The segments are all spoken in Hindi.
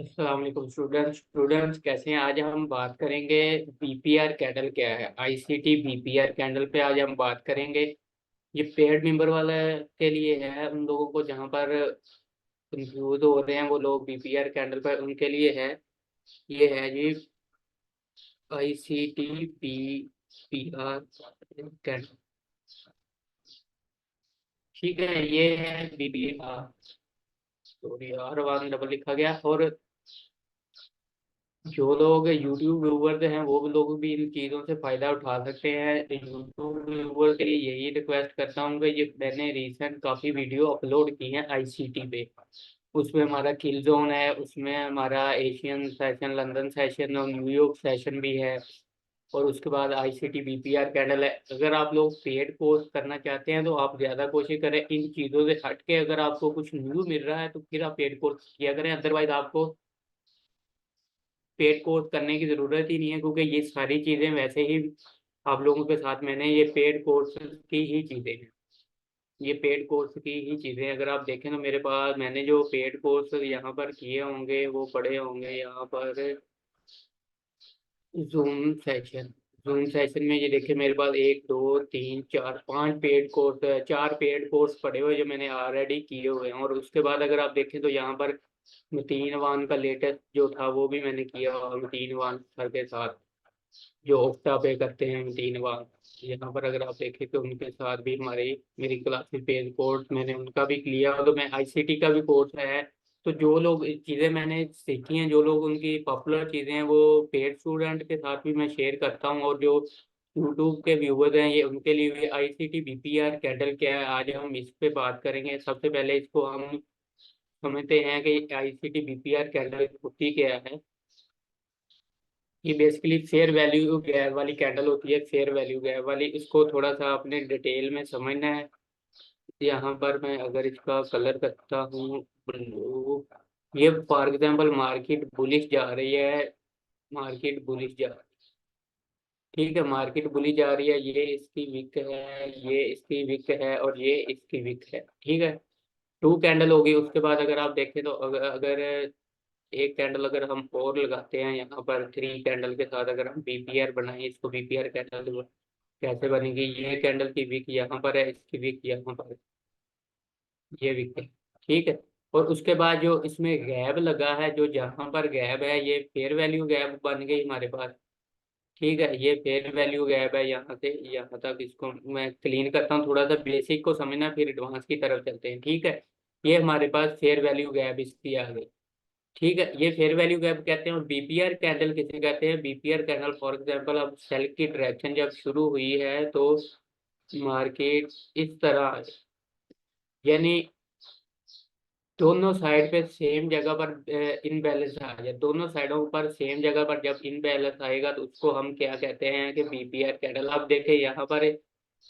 अस्सलाम वालेकुम स्टूडेंट्स कैसे हैं। आज हम बात करेंगे बीपीआर कैंडल क्या है। आईसीटी बीपीआर कैंडल पे आज हम बात करेंगे। ये पेड मेंबर वाला के लिए है, उन लोगों को जहाँ पर कंफ्यूज हो रहे हैं वो लोग बीपीआर कैंडल पर, उनके लिए है। ये है जी आईसीटी बीपीआर कैंडल। ठीक है, ये है बीपीआर। सॉरी, R1 डबल लिखा गया। और जो लोग यूट्यूब व्यूवर हैं वो लोग भी इन चीज़ों से फ़ायदा उठा सकते हैं। यूट्यूब व्यूवर के लिए यही रिक्वेस्ट करता हूँ कि ये मैंने रिसेंट काफ़ी वीडियो अपलोड की हैं आईसीटी पे। उसमें हमारा किल जोन है, उसमें हमारा एशियन सेशन, लंदन सेशन और न्यूयॉर्क सेशन भी है। और उसके बाद आईसीटी बीपीआर कैंडल है। अगर आप लोग पेड कोर्स करना चाहते हैं तो आप ज़्यादा कोशिश करें इन चीज़ों से हट के। अगर आपको कुछ न्यू मिल रहा है तो फिर आप पेड कोर्स किया करें, अदरवाइज आपको पेड कोर्स करने की ज़रूरत ही नहीं है, क्योंकि ये सारी चीज़ें वैसे ही आप लोगों के साथ मैंने ये पेड कोर्स की ही चीज़ें हैं। ये पेड कोर्स की ही चीज़ें हैं। अगर आप देखें तो मेरे पास मैंने जो पेड कोर्स यहाँ पर किए होंगे वो पड़े होंगे यहाँ पर जूम सेशन। जूम सेशन में ये देखिए मेरे पास एक दो तीन चार पांच पेड कोर्स है, चार पेड कोर्स पड़े हुए जो मैंने ऑलरेडी किए हुए हैं। और उसके बाद अगर आप देखें तो यहाँ पर मतीन वान का लेटेस्ट जो था वो भी मैंने किया हुआ, मतीन वान सर के साथ जो ओक्टा पे करते हैं मतीन वान। यहाँ पर अगर आप देखें तो उनके साथ भी हमारी मेरी क्लासेस पेड कोर्स मैंने उनका भी लिया। तो मैं आईसीटी का भी कोर्स है। तो जो लोग चीज़ें मैंने सीखी हैं, जो लोग उनकी पॉपुलर चीज़ें हैं, वो पेड स्टूडेंट के साथ भी मैं शेयर करता हूँ। और जो यूट्यूब के व्यूवर्स हैं ये उनके लिए भी आईसीटी बीपीआर कैंडल क्या है, आज हम इस पे बात करेंगे। सबसे पहले इसको हम समझते हैं कि आईसीटी बीपीआर कैंडल होती क्या है। ये बेसिकली फेयर वैल्यू गैप वाली कैंडल होती है, फेयर वैल्यू गैप वाली। इसको थोड़ा सा अपने डिटेल में समझना है। यहाँ पर मैं अगर इसका कलर करता हूँ ब्लू, ये फॉर एग्जांपल मार्केट बुलिश जा रही है, मार्केट बुलिश जा रही है। ठीक है, मार्केट बुलिश जा रही है, ये इसकी विक है, ये इसकी विक है और ये इसकी विक है। ठीक है, टू कैंडल होगी। उसके बाद अगर आप देखें तो अगर एक कैंडल अगर हम और लगाते हैं यहाँ पर थ्री कैंडल के साथ, अगर हम बीपीआर बनाएं, इसको बीपीआर कैंडल कैसे बनेगी। ये कैंडल की विक यहाँ पर है, इसकी विक यहाँ पर है, ये विक है। ठीक है, और उसके बाद जो इसमें गैप लगा है, जो जहाँ पर गैप है ये फेयर वैल्यू गैप बन गई हमारे पास। ठीक है, ये फेयर वैल्यू गैप है यहाँ से यहाँ तक। इसको मैं क्लीन करता हूँ, थोड़ा सा बेसिक को समझना फिर एडवांस की तरफ चलते हैं। ठीक है, ये हमारे पास फेयर वैल्यू गैप इसकी आ गई। ठीक है, ये फेयर वैल्यू गैप कहते हैं। और बीपीआर कैंडल किसे कहते हैं। बीपीआर कैंडल फॉर एग्जांपल अब सेल की डायरेक्शन जब शुरू हुई है तो मार्केट इस तरह, यानी दोनों साइड पे सेम जगह पर इनबैलेंस आ जाए, दोनों साइडों पर सेम जगह पर जब इनबैलेंस आएगा तो उसको हम क्या कहते हैं कि बीपीआर कैंडल। आप देखें यहाँ पर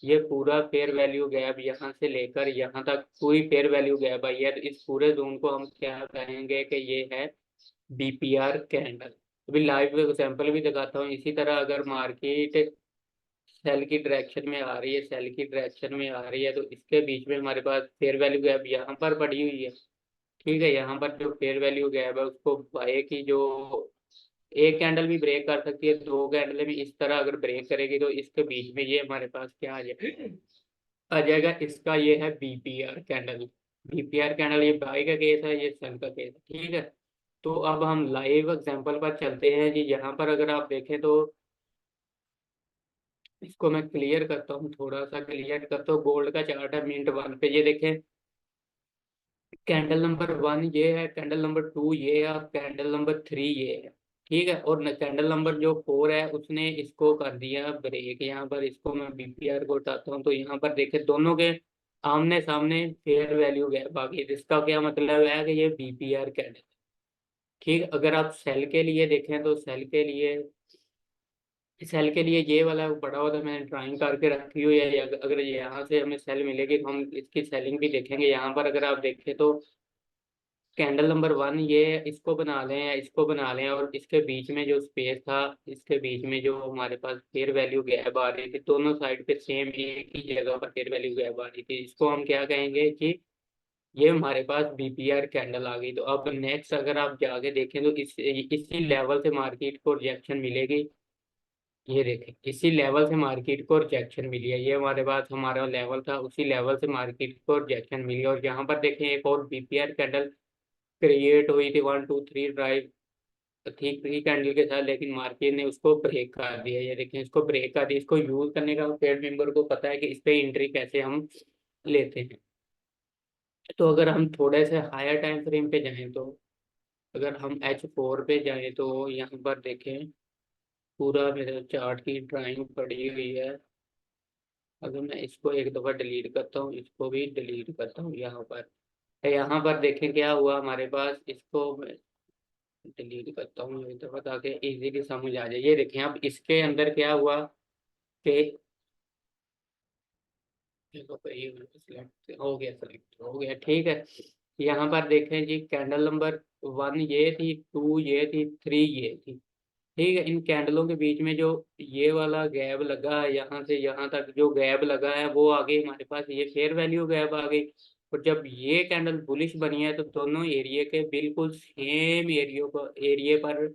ये पूरा फेयर वैल्यू गैप यहाँ से लेकर यहाँ तक पूरी फेयर वैल्यू गैप आई है, तो इस पूरे जोन को हम क्या कहेंगे कि ये है बीपीआर कैंडल। अभी लाइव एग्जांपल भी दिखाता हूँ। इसी तरह अगर मार्केट सेल की डायरेक्शन में आ रही है, सेल की डायरेक्शन में आ रही है, तो इसके बीच में हमारे पास फेयर वैल्यू गैप यहाँ पर पड़ी हुई है। ठीक है, यहाँ पर जो फेयर वैल्यू गैप है उसको बाय की जो एक कैंडल भी ब्रेक कर सकती है, दो कैंडल भी इस तरह अगर ब्रेक करेगी तो इसके बीच में ये हमारे पास क्या आ जाएगा, इसका ये है बीपीआर कैंडल। बीपीआर कैंडल ये बाई का केस है, ये सेल का केस है। ठीक है, तो अब हम लाइव एग्जांपल पर चलते हैं जी। यहाँ पर अगर आप देखें तो इसको मैं क्लियर करता हूँ, थोड़ा सा क्लियर करता हूँ। गोल्ड का चार्ट है मिनट वन पे, ये देखें कैंडल नंबर वन ये है, कैंडल नंबर टू ये है और कैंडल नंबर थ्री ये है। ठीक है, और कैंडल नंबर जो फोर है उसने इसको कर दिया ब्रेक। यहाँ पर इसको मैं बीपीआर को उठाता हूँ तो यहाँ पर देखे दोनों के आमने सामने फेयर वैल्यू गैप आ गई। इसका क्या मतलब है कि ये बीपीआर कैंडल। ठीक, अगर आप सेल के लिए देखें तो सेल के लिए ये वाला बड़ा हुआ था, मैंने ड्राइंग करके रखी हुई है। अगर यहाँ से हमें सेल मिलेगी तो हम इसकी सेलिंग भी देखेंगे। यहाँ पर अगर आप देखें तो कैंडल नंबर वन ये इसको बना लें या इसको बना लें, और इसके बीच में जो स्पेस था, इसके बीच में जो हमारे पास फेयर वैल्यू गैप आ रही थी, दोनों साइड पे सेम एक ही जगह पर फेयर वैल्यू गैप आ रही थी, इसको हम क्या कहेंगे कि ये हमारे पास बीपीआर कैंडल आ गई। तो अब नेक्स्ट अगर आप जाके देखें तो इसी लेवल से मार्केट को रिजेक्शन मिलेगी। ये देखें, इसी लेवल से मार्केट को रिजेक्शन मिली है। ये हमारे पास हमारा लेवल था, उसी लेवल से मार्केट को रिजेक्शन मिली। और यहाँ पर देखें एक और बीपीआर कैंडल क्रिएट हुई थी, 1 2 3 ड्राइव थी थ्री कैंडल के साथ, लेकिन मार्केट ने उसको ब्रेक कर दिया। ये देखें, इसको ब्रेक कर दिया। इसको यूज करने का ट्रेड मेंबर को पता है कि इस पे एंट्री कैसे हम लेते हैं। तो अगर हम थोड़े से हायर टाइम फ्रेम पे जाएं तो अगर हम H4 पे जाएं तो यहाँ पर देखें पूरा मेरे चार्ट की ड्राइंग पड़ी हुई है। अगर मैं इसको एक दफ़ा डिलीट करता हूँ, इसको भी डिलीट करता हूँ, यहाँ पर देखें क्या हुआ हमारे पास। इसको मैं डिलीट करता हूँ एक दफ़ा ताकि इजीली समझ आ जाए। ये देखें, अब इसके अंदर क्या हुआ कि सिलेक्ट हो गया, सिलेक्ट हो गया, ठीक है। यहाँ पर देखें जी, कैंडल नंबर 1 ये थी, 2 ये थी, 3 ये थी, ठीक है। इन कैंडलों के बीच में जो ये वाला गैप लगा है, यहाँ से यहाँ तक जो गैप लगा है वो आ गई हमारे पास, ये फेयर वैल्यू गैप आ गई। और जब ये कैंडल बुलिश बनी है तो दोनों एरिया के बिल्कुल सेम एरिया पर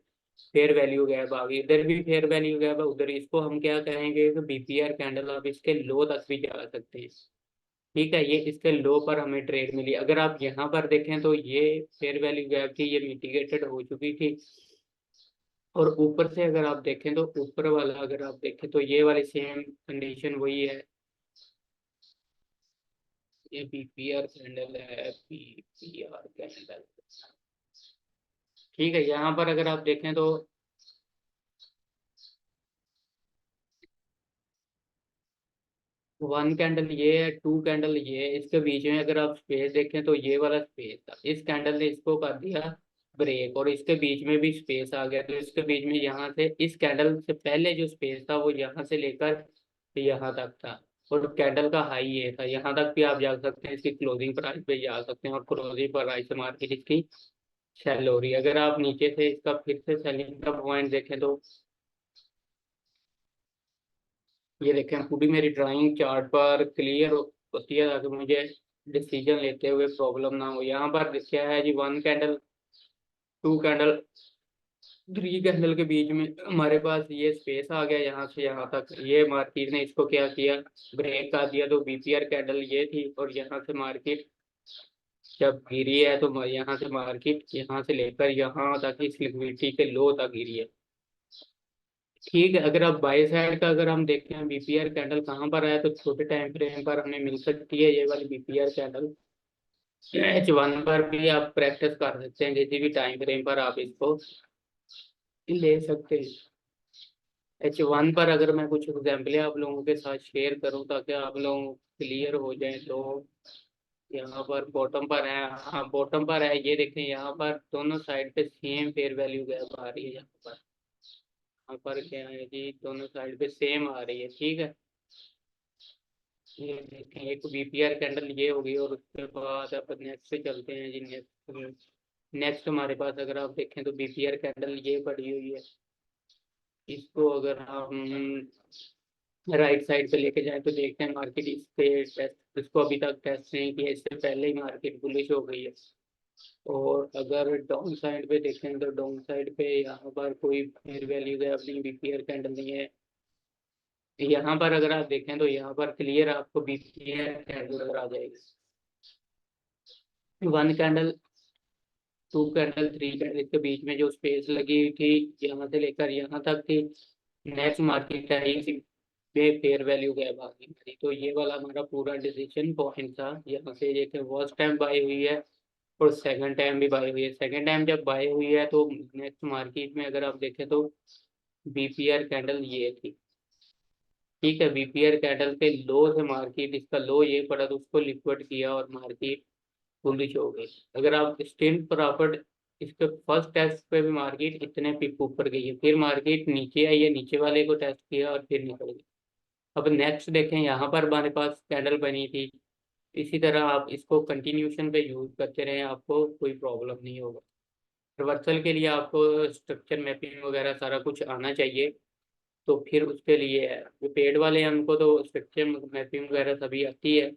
फेयर वैल्यू गैप आ गई। इधर भी फेयर वैल्यू गैप है, उधर। इसको हम क्या कहेंगे कि बीपीआर कैंडल। आप इसके लो तक भी जा सकते हैं, ठीक है। ये इसके लो पर हमें ट्रेड मिली। अगर आप यहाँ पर देखें तो ये फेयर वैल्यू गैप थी, ये मिटिगेटेड हो चुकी थी। और ऊपर से अगर आप देखें तो ऊपर वाला अगर आप देखें तो ये वाली सेम कंडीशन वही है। ये बीपीआर कैंडल है, बीपीआर कैंडल, ठीक है। यहाँ पर अगर आप देखें तो 1 कैंडल ये है, 2 कैंडल ये है। इसके बीच में अगर आप स्पेस देखें तो ये वाला स्पेस था, इस कैंडल ने इसको कर दिया ब्रेक, और इसके बीच में भी स्पेस आ गया। तो इसके बीच में यहाँ से इस कैंडल से पहले जो स्पेस था वो यहाँ से लेकर यहाँ तक था। और कैंडल का हाई ये था, यहाँ तक भी आप जा सकते हैं। इसकी क्लोजिंग प्राइस पे जा सकते हैं, और क्लोजिंग प्राइस से मार्केट इसकी सेल हो रही है। अगर आप नीचे से इसका फिर से सेलिंग का पॉइंट देखें तो ये देखें, पूरी मेरी ड्राइंग चार्ट पर क्लियर होती है ताकि मुझे डिसीजन लेते हुए प्रॉब्लम ना हो। यहाँ पर क्या है जी, 1 कैंडल, 2 कैंडल, 3 कैंडल के बीच में हमारे पास ये स्पेस आ गया यहाँ से यहाँ तक। ये मार्केट ने इसको क्या किया, ब्रेक कर दिया। तो बीपीआर कैंडल ये थी, और यहाँ से मार्केट जब गिरी है तो यहाँ से मार्केट यहाँ से लेकर यहाँ तक इस लिक्विडिटी के लो तक गिरी है, ठीक है। अगर आप बाई साइड का अगर हम देखते हैं बीपीआर कैंडल कहाँ पर है, तो छोटे टाइम फ्रेम पर हमें मिल सकती है ये वाली बीपीआर कैंडल। H1 पर भी आप प्रैक्टिस कर सकते हैं, किसी भी टाइम फ्रेम पर आप इसको ले सकते हैं। H1 पर अगर मैं कुछ एग्जाम्पलें आप लोगों के साथ शेयर करूं ताकि आप लोग क्लियर हो जाए, तो यहाँ पर बॉटम पर है, हाँ बॉटम पर है। ये देखें, यहाँ पर दोनों साइड पे सेम फेयर वैल्यू गैप आ रही है। यहाँ पर क्या है जी, दोनों साइड पे सेम आ रही है, ठीक है। ये देखें, एक बीपीआर कैंडल ये होगी, और उसके बाद अपन नेक्स्ट से चलते हैं जी। नेक्स्ट हमारे पास अगर आप देखें तो बीपीआर कैंडल ये पड़ी हुई है। इसको अगर हम राइट साइड पे लेके जाए तो देखते हैं मार्केट इस पे टेस्ट, इसको अभी तक टेस्ट नहीं किया, इससे पहले ही मार्केट बुलिश हो गई है। और अगर डाउन साइड पे देखें तो डाउन साइड पे यहाँ पर कोई फेयर वैल्यू है अपनी, बीपीआर कैंडल नहीं है। यहाँ पर अगर आप देखें तो यहाँ पर क्लियर आपको बीपीआर कैंडल नजर आ जाएगी। 1 कैंडल, 2 कैंडल, 3 कैंडल, इसके बीच में जो स्पेस लगी हुई थी यहाँ से लेकर यहाँ तक थी। नेक्स्ट मार्केट है इसी पे फेयर वैल्यू गैप आ गई थी। तो ये वाला हमारा पूरा डिसीजन पॉइंट था। यहाँ से देखें फर्स्ट टाइम बाई हुई है, और सेकंड टाइम भी बाई हुई है। सेकंड टाइम जब बाई हुई है तो नेक्स्ट मार्केट में अगर आप देखें तो बीपीआर कैंडल ये थी, ठीक है। बीपीआर कैंडल के लो से मार्केट, इसका लो ये पड़ा तो उसको लिक्विड किया और मार्केट बुलिश हो गई। अगर आप स्टैंड प्रॉफिट, इसके फर्स्ट टेस्ट पे भी मार्केट इतने पिप ऊपर गई है, फिर मार्केट नीचे आई है, नीचे वाले को टेस्ट किया और फिर निकल गई। अब नेक्स्ट देखें, यहाँ पर हमारे पास कैंडल बनी थी। इसी तरह आप इसको कंटिन्यूशन पे यूज करते रहें, आपको कोई प्रॉब्लम नहीं होगा। रिवर्सल के लिए आपको स्ट्रक्चर मैपिंग वगैरह सारा कुछ आना चाहिए। तो फिर उसके लिए है जो पेड वाले हैं उनको तो स्ट्रक्चर मैपिंग वगैरह सभी आती है।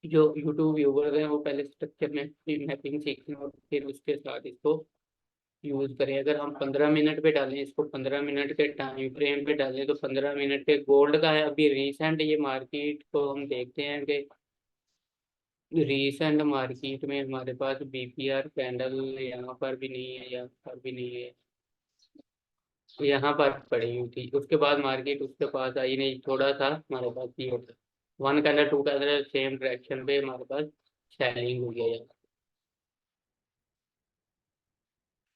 जो यूट्यूब व्यूवर्स हैं वो पहले स्ट्रक्चर में मैपिंग सीखें और फिर उसके साथ इसको यूज़ करें। अगर हम 15 मिनट पे डालें इसको, 15 मिनट के टाइम फ्रेम पे डालें, तो 15 मिनट के गोल्ड का है अभी रिसेंट ये मार्केट को हम देखते हैं कि रिसेंट मार्केट में हमारे पास बीपीआर कैंडल यहाँ पर भी नहीं है, यहाँ पर भी नहीं है, यहाँ पर पड़ी हुई थी। उसके बाद मार्केट उसके पास आई नहीं, थोड़ा सा हमारे पास ये होता, one candle two candle same direction पे हमारे पास सेलिंग हो गया यहाँ।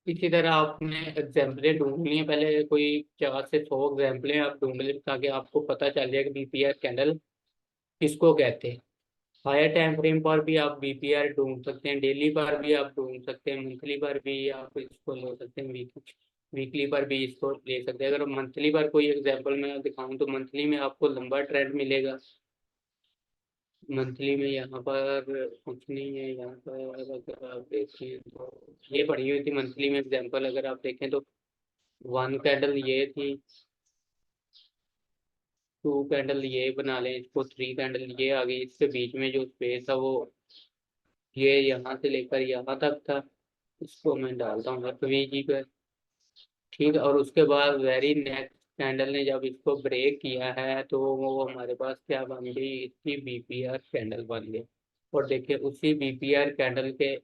इसी तरह आपने एग्जाम्पलें ढूंढनी है, पहले कोई 4 से 100 एग्जाम्पलें आप ढूंढ लें ताकि आपको पता चल जाए कि बीपीआर कैंडल किसको कहते हैं। हायर टाइम फ्रेम पर भी आप बीपीआर ढूंढ सकते हैं, डेली पर भी आप ढूंढ सकते हैं, मंथली पर भी आप इसको ले सकते हैं, वीकली पर भी इसको ले सकते हैं। अगर मंथली पर कोई एग्जांपल मैं दिखाऊं तो मंथली में आपको लंबा ट्रेंड मिलेगा। मंथली में यहाँ पर कुछ नहीं है, यहाँ पर अगर आप देखें तो ये पड़ी हुई थी मंथली में एग्जांपल, अगर आप देखें तो वन कैंडल ये थी, टू कैंडल ये बना लें इसको, थ्री कैंडल ये आ गई, इसके बीच में जो स्पेस था वो ये यहाँ से लेकर यहाँ तक था। इसको मैं डालता हूँ FVG पर, ठीक है। और उसके बाद वेरी नेक्स्ट कैंडल ने जब इसको ब्रेक किया है तो वो हमारे पास क्या बन गई, इसकी बीपीआर कैंडल बन गई। और देखिए उसी बीपीआर कैंडल के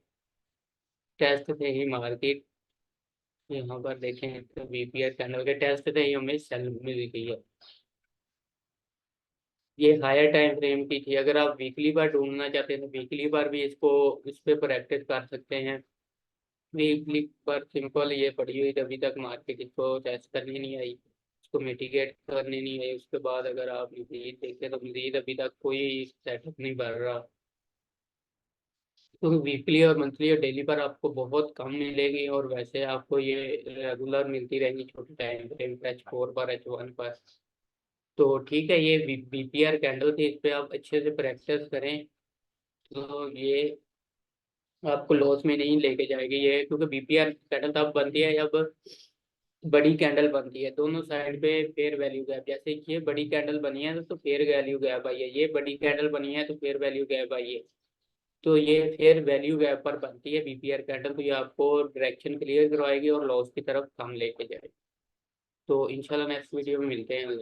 टेस्ट से ही मार्केट, यहाँ पर देखें तो बीपीआर कैंडल के टेस्ट से ही हमें सेल मिल गई है। ये हायर टाइम फ्रेम की थी। अगर आप वीकली बार ढूंढना चाहते हैं तो वीकली बार भी इसको इस पे प्रैक्टिस कर सकते हैं। वीकली पर सिंपल ये पड़ी हुई थी, अभी तक मार्केट इसको टेस्ट करनी नहीं आई, इसको मिटिगेट करने नहीं आई। उसके बाद अगर आप मजीद देखें तो मजीद अभी तक कोई सेटअप नहीं बढ़ रहा, तो वीकली और मंथली और डेली पर आपको बहुत कम मिलेगी, और वैसे आपको ये रेगुलर मिलती रहेंगी छोटे टाइम फ्रेम पर, H4 पर, H1 पर। तो ठीक है, ये बीपीआर कैंडल थी, इस पे आप अच्छे से प्रैक्टिस करें तो ये आपको लॉस में नहीं लेके जाएगी ये, क्योंकि बीपीआर कैंडल तब बनती है जब बड़ी कैंडल बनती है, दोनों साइड पे फेयर वैल्यू गैप। जैसे कि ये बड़ी कैंडल बनी है तो फेयर वैल्यू गैप आई है, ये बड़ी कैंडल बनी है तो फेयर वैल्यू गैप आई है। तो ये फेयर वैल्यू गैप पर बनती है बीपीआर कैंडल, तो ये आपको डायरेक्शन क्लियर करवाएगी और लॉस की तरफ हम लेके जाएगी। तो इंशाल्लाह नेक्स्ट वीडियो में मिलते हैं।